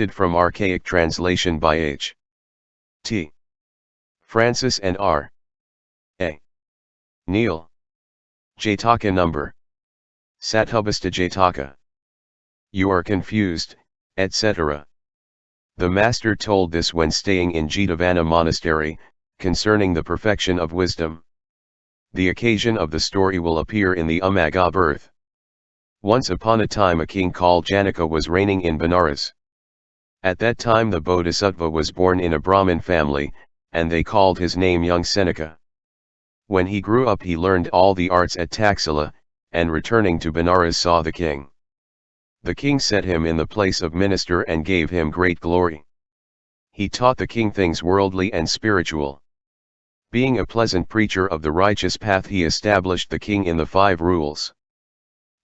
Adapted from archaic translation by H. T. Francis and R. A. Neil. Jataka number. Sattubhasta-Jātaka. You are confused, etc. The master told this when staying in Jetavana monastery, concerning the perfection of wisdom. The occasion of the story will appear in the Umaga birth. Once upon a time a king called Janaka was reigning in Benares. At that time the Bodhisattva was born in a Brahmin family, and they called his name young Seneca. When he grew up he learned all the arts at Taxila, and returning to Benares saw the king. The king set him in the place of minister and gave him great glory. He taught the king things worldly and spiritual. Being a pleasant preacher of the righteous path he established the king in the 5 rules.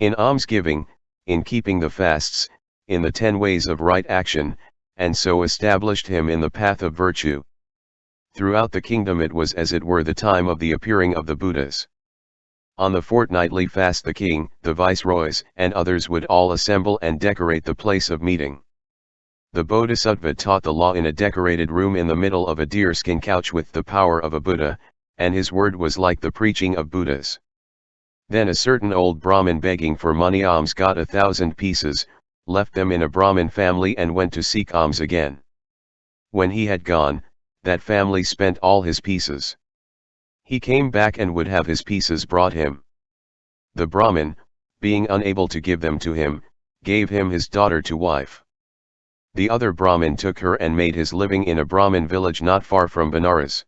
In almsgiving, in keeping the fasts, in the 10 ways of right action, and so established him in the path of virtue. Throughout the kingdom it was as it were the time of the appearing of the Buddhas. On the fortnightly fast the king, the viceroys, and others would all assemble and decorate the place of meeting. The Bodhisattva taught the law in a decorated room in the middle of a deerskin couch with the power of a Buddha, and his word was like the preaching of Buddhas. Then a certain old Brahmin begging for money alms got 1,000 pieces, left them in a Brahmin family and went to seek alms again. When he had gone, that family spent all his pieces. He came back and would have his pieces brought him. The Brahmin, being unable to give them to him, gave him his daughter to wife. The other Brahmin took her and made his living in a Brahmin village not far from Benares.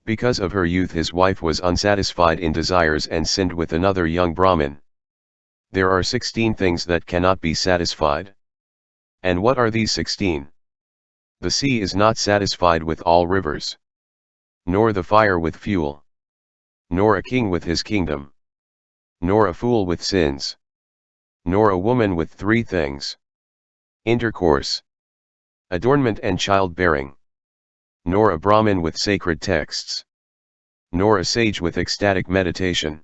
Because of her youth his wife was unsatisfied in desires and sinned with another young Brahmin. There are 16 things that cannot be satisfied. And what are these 16? The sea is not satisfied with all rivers. Nor the fire with fuel. Nor a king with his kingdom. Nor a fool with sins. Nor a woman with 3 things. Intercourse. Adornment and childbearing. Nor a Brahmin with sacred texts. Nor a sage with ecstatic meditation.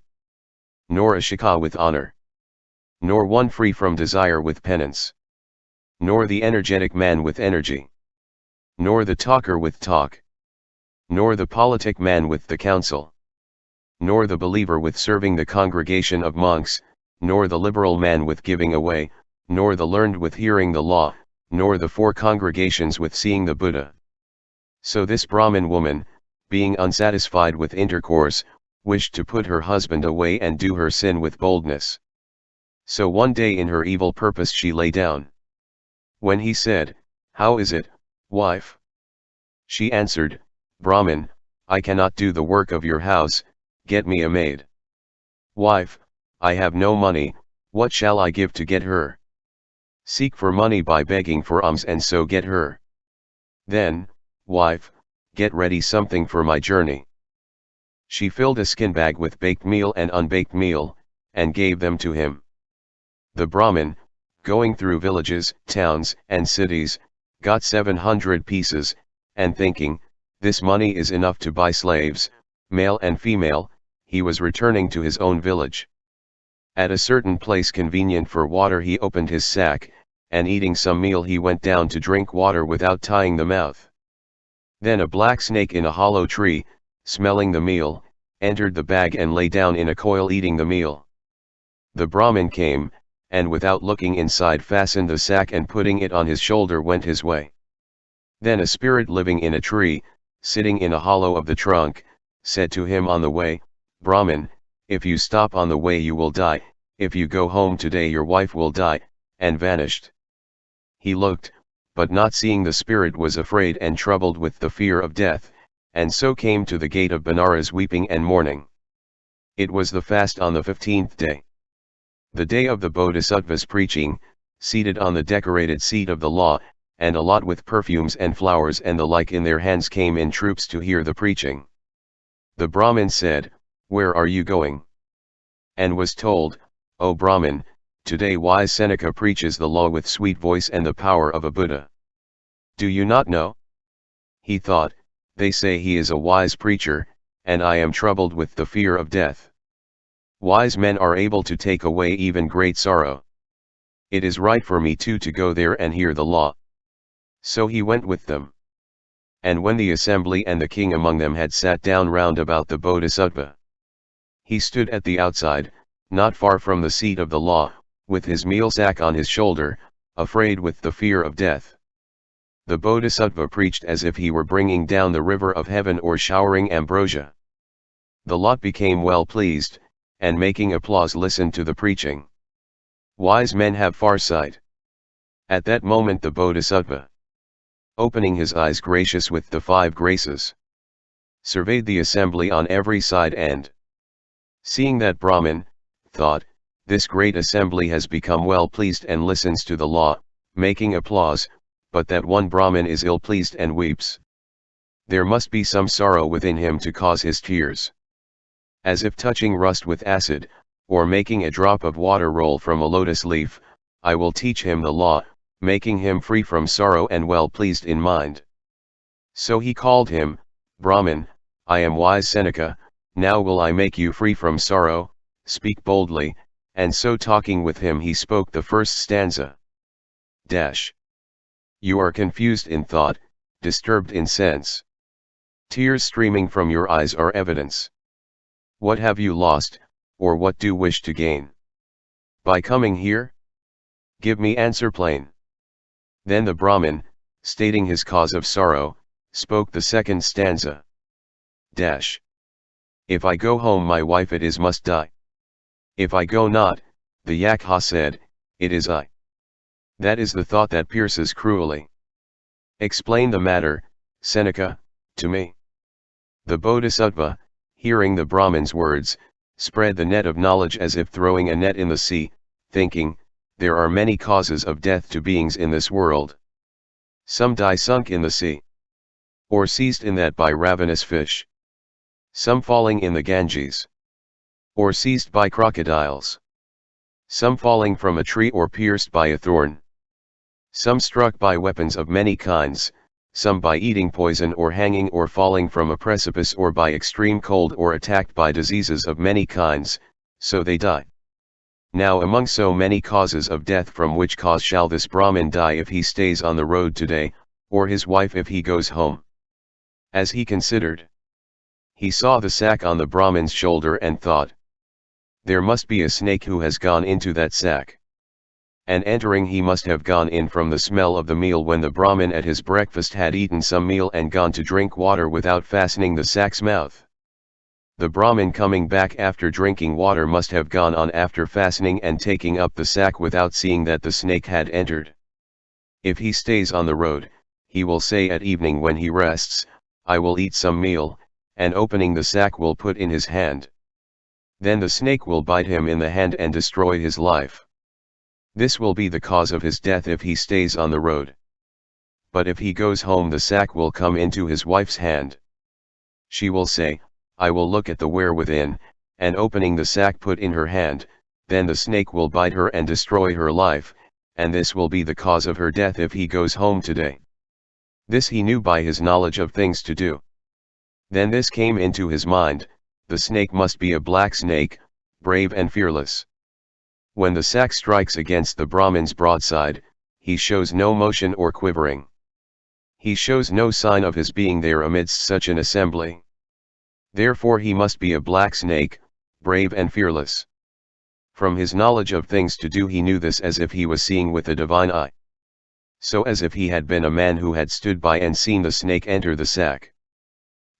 Nor a sikha with honor. Nor one free from desire with penance. Nor the energetic man with energy. Nor the talker with talk. Nor the politic man with the counsel. Nor the believer with serving the congregation of monks, nor the liberal man with giving away, nor the learned with hearing the law, nor the 4 congregations with seeing the Buddha. So this Brahmin woman, being unsatisfied with intercourse, wished to put her husband away and do her sin with boldness. So one day in her evil purpose she lay down. When he said, "How is it, wife?" She answered, "Brahmin, I cannot do the work of your house, get me a maid." "Wife, I have no money, what shall I give to get her?" "Seek for money by begging for alms and so get her." "Then, wife, get ready something for my journey." She filled a skin bag with baked meal and unbaked meal, and gave them to him. The Brahmin, going through villages, towns, and cities, got 700 pieces, and thinking, this money is enough to buy slaves, male and female, he was returning to his own village. At a certain place convenient for water he opened his sack, and eating some meal he went down to drink water without tying the mouth. Then a black snake in a hollow tree, smelling the meal, entered the bag and lay down in a coil eating the meal. The Brahmin came, and without looking inside fastened the sack and putting it on his shoulder went his way. Then a spirit living in a tree, sitting in a hollow of the trunk, said to him on the way, "Brahmin, if you stop on the way you will die, if you go home today your wife will die," and vanished. He looked, but not seeing the spirit was afraid and troubled with the fear of death, and so came to the gate of Benares weeping and mourning. It was the fast on the 15th day. The day of the Bodhisattva's preaching, seated on the decorated seat of the law, and a lot with perfumes and flowers and the like in their hands came in troops to hear the preaching. The Brahmin said, "Where are you going?" And was told, "O Brahmin, today wise Seneca preaches the law with sweet voice and the power of a Buddha. Do you not know?" He thought, "They say he is a wise preacher, and I am troubled with the fear of death. Wise men are able to take away even great sorrow. It is right for me too to go there and hear the law." So he went with them. And when the assembly and the king among them had sat down round about the Bodhisattva, he stood at the outside, not far from the seat of the law, with his meal sack on his shoulder, afraid with the fear of death. The Bodhisattva preached as if he were bringing down the river of heaven or showering ambrosia. The lot became well pleased, and making applause listened to the preaching. Wise men have far sight. At that moment the Bodhisattva, opening his eyes gracious with the 5 graces, surveyed the assembly on every side and, seeing that Brahmin, thought, this great assembly has become well pleased and listens to the law, making applause, but that one Brahmin is ill-pleased and weeps. There must be some sorrow within him to cause his tears. As if touching rust with acid, or making a drop of water roll from a lotus leaf, I will teach him the law, making him free from sorrow and well pleased in mind. So he called him, Brahmin, I am wise Seneca, now will I make you free from sorrow, speak boldly, and so talking with him he spoke the first stanza. You are confused in thought, disturbed in sense. Tears streaming from your eyes are evidence. What have you lost, or what do wish to gain? By coming here? Give me answer plain. Then the Brahmin, stating his cause of sorrow, spoke the second stanza. If I go home my wife it is must die. If I go not, the Yakha said, it is I. That is the thought that pierces cruelly. Explain the matter, Seneca, to me. The Bodhisattva, hearing the Brahmin's words, spread the net of knowledge as if throwing a net in the sea, thinking, there are many causes of death to beings in this world. Some die sunk in the sea, or seized in that by ravenous fish. Some falling in the Ganges, or seized by crocodiles. Some falling from a tree or pierced by a thorn. Some struck by weapons of many kinds, some by eating poison or hanging or falling from a precipice or by extreme cold or attacked by diseases of many kinds, so they die. Now among so many causes of death from which cause shall this Brahmin die if he stays on the road today, or his wife if he goes home? As he considered, he saw the sack on the Brahmin's shoulder and thought, there must be a snake who has gone into that sack. And entering he must have gone in from the smell of the meal when the Brahmin at his breakfast had eaten some meal and gone to drink water without fastening the sack's mouth. The Brahmin coming back after drinking water must have gone on after fastening and taking up the sack without seeing that the snake had entered. If he stays on the road, he will say at evening when he rests, I will eat some meal, and opening the sack will put in his hand. Then the snake will bite him in the hand and destroy his life. This will be the cause of his death if he stays on the road. But if he goes home the sack will come into his wife's hand. She will say, I will look at the ware within, and opening the sack put in her hand, then the snake will bite her and destroy her life, and this will be the cause of her death if he goes home today. This he knew by his knowledge of things to do. Then this came into his mind, the snake must be a black snake, brave and fearless. When the sack strikes against the Brahmin's broadside, he shows no motion or quivering. He shows no sign of his being there amidst such an assembly. Therefore he must be a black snake, brave and fearless. From his knowledge of things to do he knew this as if he was seeing with a divine eye. So as if he had been a man who had stood by and seen the snake enter the sack.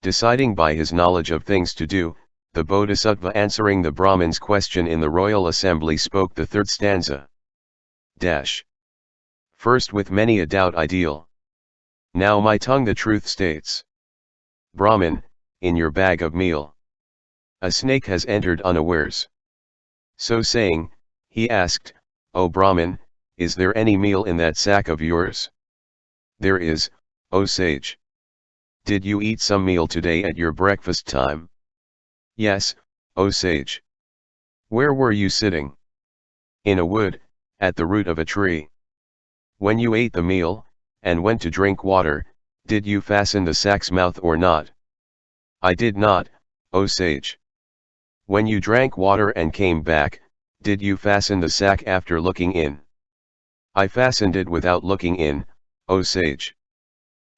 Deciding by his knowledge of things to do, the Bodhisattva answering the Brahmin's question in the royal assembly spoke the third stanza. First with many a doubt ideal. Now my tongue the truth states. Brahmin, in your bag of meal, a snake has entered unawares. So saying, he asked, O Brahmin, is there any meal in that sack of yours? There is, O sage. Did you eat some meal today at your breakfast time? Yes, O sage. Where were you sitting? In a wood, at the root of a tree. When you ate the meal, and went to drink water, did you fasten the sack's mouth or not? I did not, O sage. When you drank water and came back, did you fasten the sack after looking in? I fastened it without looking in, O sage.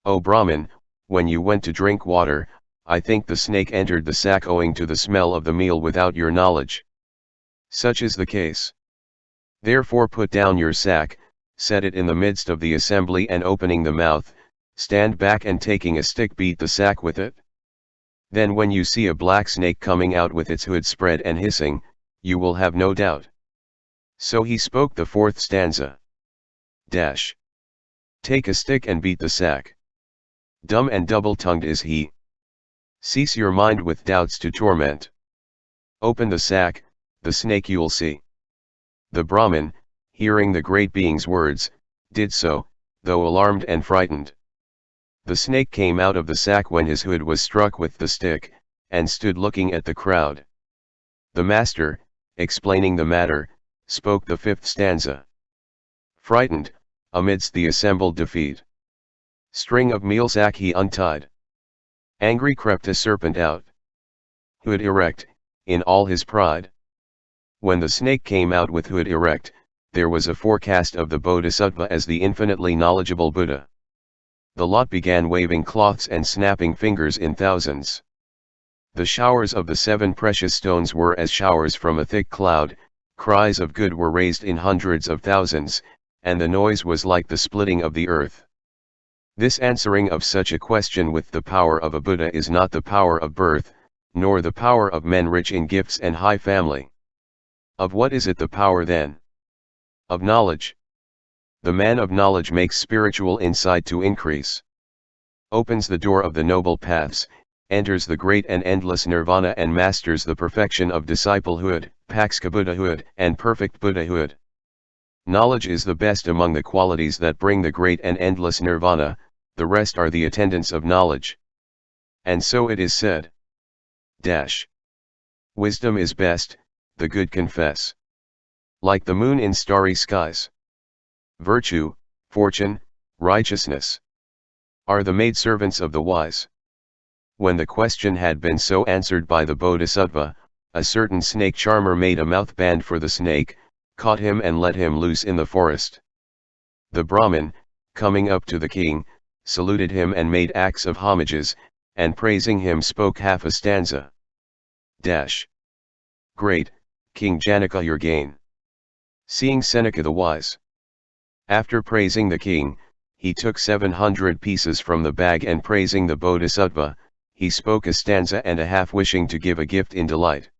O Brahmin, when you went to drink water, I think the snake entered the sack owing to the smell of the meal without your knowledge. Such is the case. Therefore put down your sack, set it in the midst of the assembly and opening the mouth, stand back and taking a stick beat the sack with it. Then when you see a black snake coming out with its hood spread and hissing, you will have no doubt. So he spoke the fourth stanza. Dash. Take a stick and beat the sack. Dumb and double-tongued is he. Cease your mind with doubts to torment. Open the sack, the snake you'll see. The Brahmin, hearing the great being's words, did so, though alarmed and frightened. The snake came out of the sack when his hood was struck with the stick, and stood looking at the crowd. The master, explaining the matter, spoke the fifth stanza. Frightened, amidst the assembled defeat, string of meal sack he untied. Angry crept a serpent out. Hood erect, in all his pride. When the snake came out with hood erect, there was a forecast of the Bodhisattva as the infinitely knowledgeable Buddha. The lot began waving cloths and snapping fingers in thousands. The showers of the 7 precious stones were as showers from a thick cloud, cries of good were raised in hundreds of thousands, and the noise was like the splitting of the earth. This answering of such a question with the power of a Buddha is not the power of birth, nor the power of men rich in gifts and high family. Of what is it the power then? Of knowledge. The man of knowledge makes spiritual insight to increase. Opens the door of the noble paths, enters the great and endless nirvana and masters the perfection of disciplehood, Buddhahood, and perfect Buddhahood. Knowledge is the best among the qualities that bring the great and endless nirvana, the rest are the attendants of knowledge. And so it is said. Dash. Wisdom is best, the good confess. Like the moon in starry skies. Virtue, fortune, righteousness are the maidservants of the wise. When the question had been so answered by the Bodhisattva, a certain snake charmer made a mouth band for the snake, caught him and let him loose in the forest. The Brahmin, coming up to the king, saluted him and made acts of homages, and praising him spoke half a stanza. Dash. Great, King Janaka, your gain. Seeing Seneca the wise. After praising the king, he took 700 pieces from the bag and praising the Bodhisattva, he spoke a stanza and a half wishing to give a gift in delight.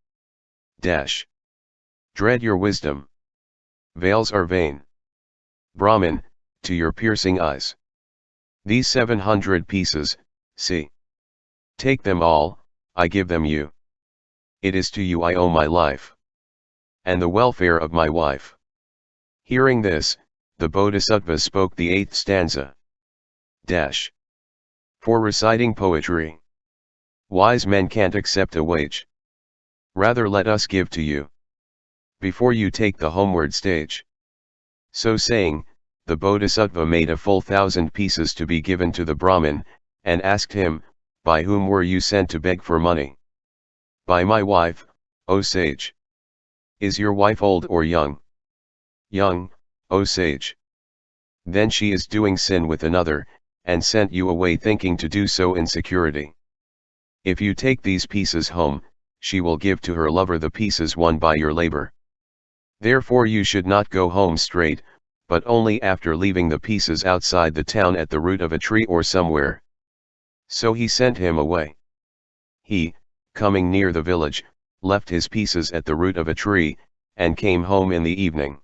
Dash. Dread your wisdom. Veils are vain. Brahmin, to your piercing eyes. These 700 pieces, see. Take them all, I give them you. It is to you I owe my life. And the welfare of my wife. Hearing this, the Bodhisattva spoke the 8th stanza. Dash. For reciting poetry. Wise men can't accept a wage. Rather let us give to you. Before you take the homeward stage. So saying, the Bodhisattva made a full 1,000 pieces to be given to the Brahmin, and asked him, by whom were you sent to beg for money? By my wife, O sage. Is your wife old or young? Young, O sage. Then she is doing sin with another, and sent you away thinking to do so in security. If you take these pieces home, she will give to her lover the pieces won by your labor. Therefore you should not go home straight, but only after leaving the pieces outside the town at the root of a tree or somewhere. So he sent him away. He, coming near the village, left his pieces at the root of a tree, and came home in the evening.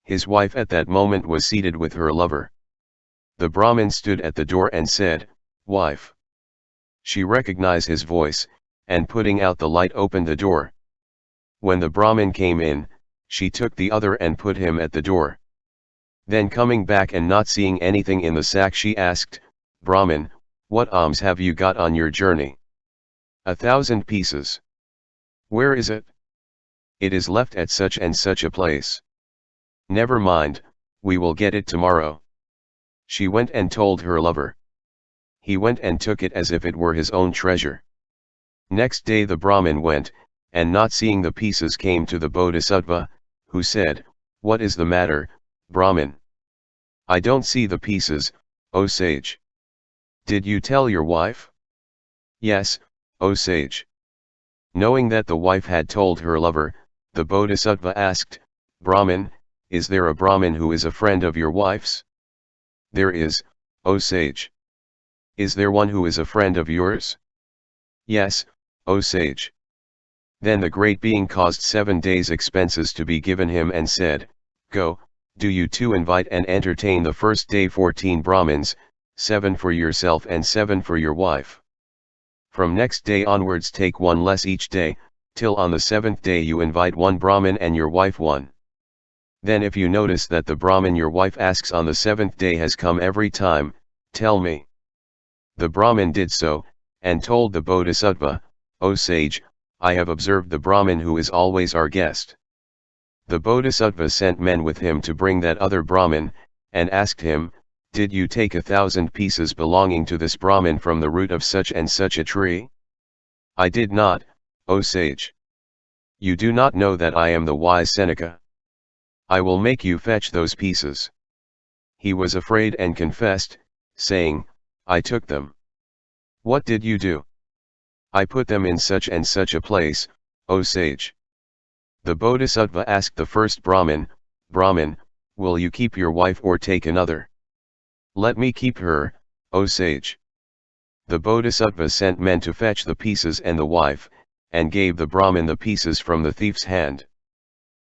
His wife at that moment was seated with her lover. The Brahmin stood at the door and said, Wife. She recognized his voice, and putting out the light opened the door. When the Brahmin came in, she took the other and put him at the door. Then coming back and not seeing anything in the sack she asked, Brahmin, what alms have you got on your journey? 1,000 pieces. Where is it? It is left at such and such a place. Never mind, we will get it tomorrow. She went and told her lover. He went and took it as if it were his own treasure. Next day the Brahmin went, and not seeing the pieces came to the Bodhisattva, who said, What is the matter, Brahmin? I don't see the pieces, O sage. Did you tell your wife? Yes, O sage. Knowing that the wife had told her lover, the Bodhisattva asked, Brahmin, is there a Brahmin who is a friend of your wife's? There is, O sage. Is there one who is a friend of yours? Yes, O sage. Then the great being caused 7 days' expenses to be given him and said, Go, do you too invite and entertain the first day 14 Brahmins, 7 for yourself and 7 for your wife. From next day onwards take 1 less each day, till on the 7th day you invite 1 Brahmin and your wife 1. Then if you notice that the Brahmin your wife asks on the 7th day has come every time, tell me. The Brahmin did so, and told the Bodhisattva, O sage, I have observed the Brahmin who is always our guest. The Bodhisattva sent men with him to bring that other Brahmin, and asked him, Did you take 1,000 pieces belonging to this Brahmin from the root of such and such a tree? I did not, O sage. You do not know that I am the wise Seneca. I will make you fetch those pieces. He was afraid and confessed, saying, I took them. What did you do? I put them in such and such a place, O sage. The Bodhisattva asked the first Brahmin, Brahmin, will you keep your wife or take another? Let me keep her, O sage. The Bodhisattva sent men to fetch the pieces and the wife, and gave the Brahmin the pieces from the thief's hand.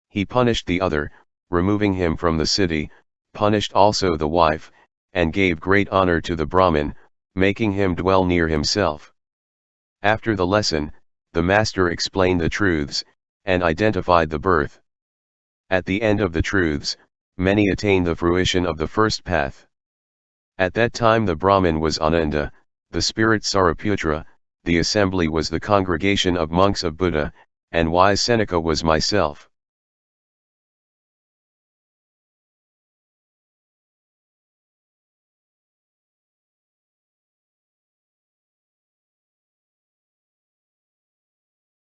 He punished the other, removing him from the city, punished also the wife, and gave great honor to the Brahmin, making him dwell near himself. After the lesson, the master explained the truths, and identified the birth. At the end of the truths, many attained the fruition of the first path. At that time the Brahmin was Ananda, the spirit Sariputra, the assembly was the congregation of monks of Buddha, and wise Seneca was myself.